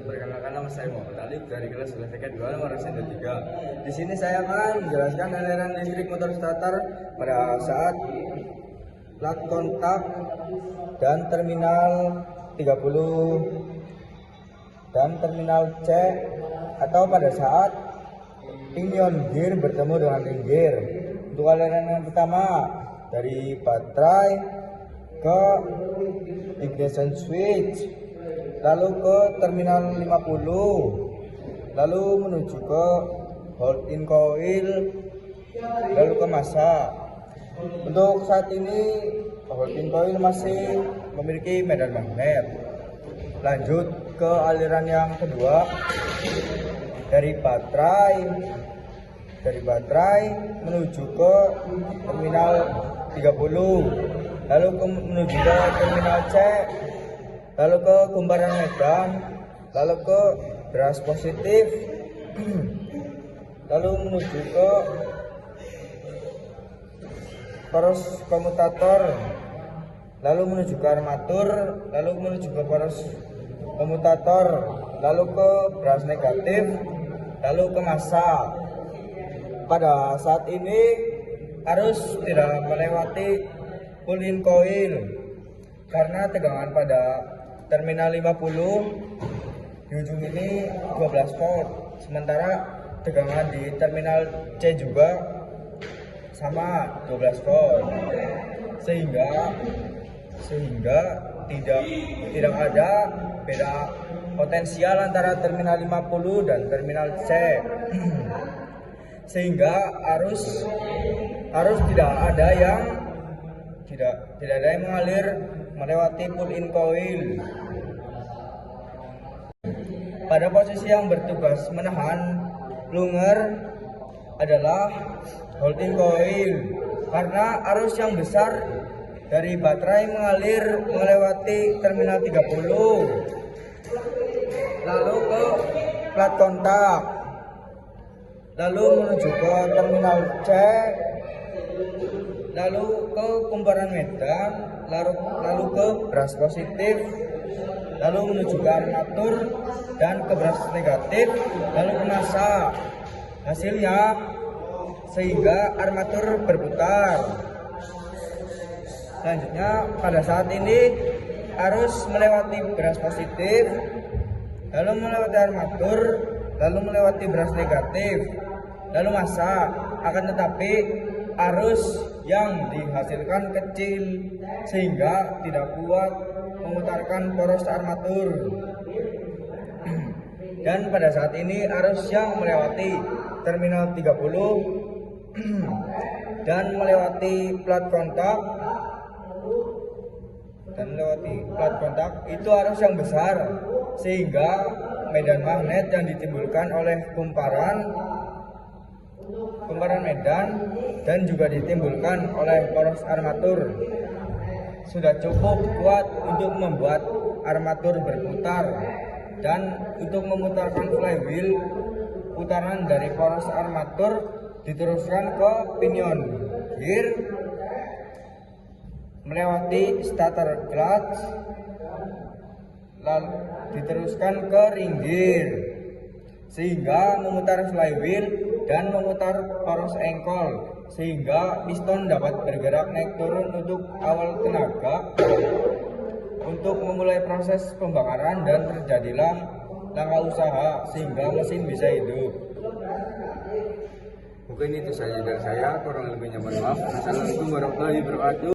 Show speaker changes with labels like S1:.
S1: Perkenalkan, nama saya Muhammad Ali dari kelas LVK 2 nomor 3. Di sini saya akan menjelaskan aliran listrik motor starter pada saat plat kontak dan terminal 30 dan terminal C, atau pada saat pinion gear bertemu dengan ring gear. Untuk aliran yang pertama dari baterai ke ignition switch, lalu ke terminal 50, lalu menuju ke hold-in coil, lalu ke massa. Untuk saat ini hold-in coil masih memiliki medan magnet. Lanjut ke aliran yang kedua dari baterai menuju ke terminal 30, lalu menuju ke terminal C, lalu ke kumparan medan, lalu ke beras positif, lalu menuju ke poros komutator, lalu menuju ke armatur, lalu menuju ke poros komutator, lalu ke beras negatif, lalu ke massa. Pada saat ini arus tidak melewati pull-in coil karena tegangan pada terminal 50 di ujung ini 12 volt, sementara tegangan di terminal C juga sama 12 volt, sehingga tidak ada beda potensial antara terminal 50 dan terminal C, sehingga arus tidak ada yang mengalir melewati pull-in coil. Pada posisi yang bertugas menahan plunger adalah hold-in coil, karena arus yang besar dari baterai mengalir melewati terminal 30, lalu ke plat kontak, lalu menuju ke terminal C, lalu ke kumparan medan, lalu ke beras positif, lalu menuju ke armatur dan ke beras negatif, lalu ke massa. Hasilnya sehingga armatur berputar. Selanjutnya pada saat ini arus melewati beras positif, lalu melewati armatur, lalu melewati beras negatif, lalu massa. Akan tetapi arus yang dihasilkan kecil sehingga tidak kuat memutarkan poros armatur. Dan pada saat ini arus yang melewati terminal 30 dan melewati plat kontak itu arus yang besar, sehingga medan magnet yang ditimbulkan oleh kumparan medan dan juga ditimbulkan oleh poros armatur sudah cukup kuat untuk membuat armatur berputar, dan untuk memutarkan flywheel, putaran dari poros armatur diteruskan ke pinion gear melewati starter clutch, lalu diteruskan ke ring gear sehingga memutar flywheel dan memutar poros engkol, sehingga piston dapat bergerak naik turun untuk awal tenaga untuk memulai proses pembakaran, dan terjadilah langkah usaha sehingga mesin bisa hidup.
S2: Mungkin itu saja dari saya, kurang lebihnya mohon maaf. Assalamualaikum warahmatullahi wabarakatuh.